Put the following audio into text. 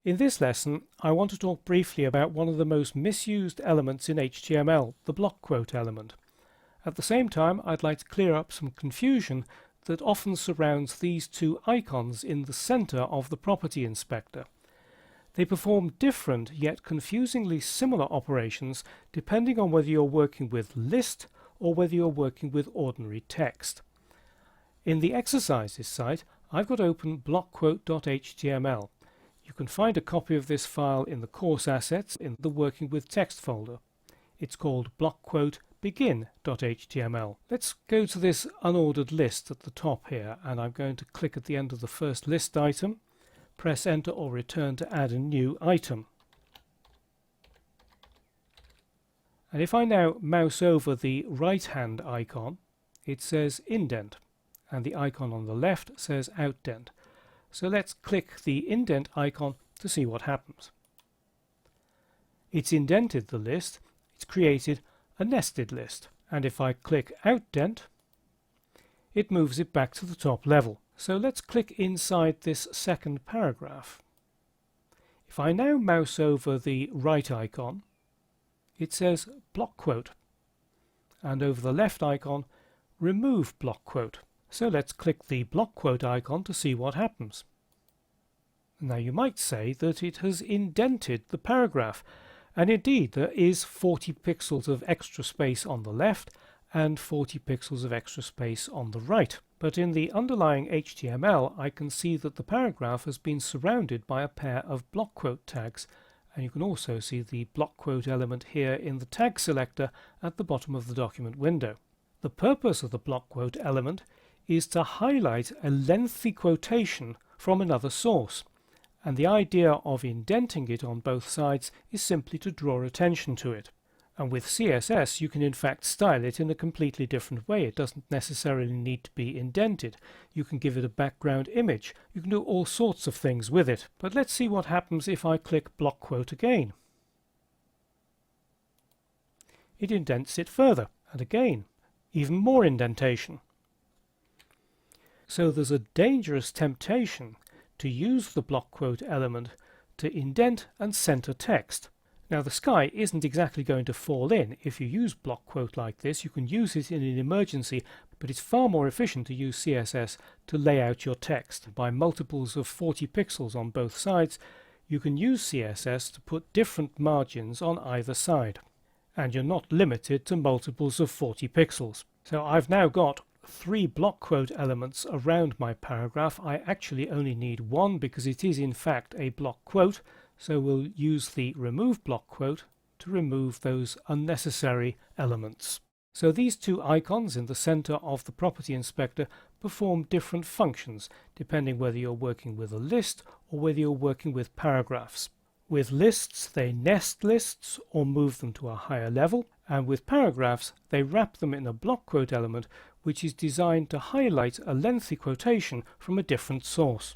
In this lesson, I want to talk briefly about one of the most misused elements in HTML, the block quote element. At the same time, I'd like to clear up some confusion that often surrounds these two icons in the center of the property inspector. They perform different yet confusingly similar operations depending on whether you're working with list or whether you're working with ordinary text. In the exercises site, I've got open blockquote.html. You can find a copy of this file in the course assets in the Working with Text folder. It's called blockquote begin.html. Let's go to this unordered list at the top here, and I'm going to click at the end of the first list item, press enter or return to add a new item. And if I now mouse over the right hand icon, it says indent, and the icon on the left says outdent. So let's click the indent icon to see what happens. It's indented the list, it's created a nested list, and if I click outdent, it moves it back to the top level. So let's click inside this second paragraph. If I now mouse over the right icon, it says block quote, and over the left icon, remove block quote. So let's click the block quote icon to see what happens. Now you might say that it has indented the paragraph, and indeed there is 40 pixels of extra space on the left and 40 pixels of extra space on the right. But in the underlying HTML I can see that the paragraph has been surrounded by a pair of block quote tags, and you can also see the block quote element here in the tag selector at the bottom of the document window. The purpose of the block quote element is to highlight a lengthy quotation from another source, and the idea of indenting it on both sides is simply to draw attention to it. And with CSS you can in fact style it in a completely different way. It doesn't necessarily need to be indented. You can give it a background image. You can do all sorts of things with it. But let's see what happens if I click block quote again. It indents it further, and again, even more indentation. So there's a dangerous temptation to use the block quote element to indent and center text. Now the sky isn't exactly going to fall in if you use block quote like this. You can use it in an emergency, but it's far more efficient to use CSS to lay out your text. By multiples of 40 pixels on both sides, you can use CSS to put different margins on either side. And you're not limited to multiples of 40 pixels. So I've now got 3 block quote elements around my paragraph. I actually only need one because it is in fact a block quote, so we'll use the remove block quote to remove those unnecessary elements. So these two icons in the center of the property inspector perform different functions depending whether you're working with a list or whether you're working with paragraphs. With lists, they nest lists or move them to a higher level, and with paragraphs, they wrap them in a block quote element which is designed to highlight a lengthy quotation from a different source.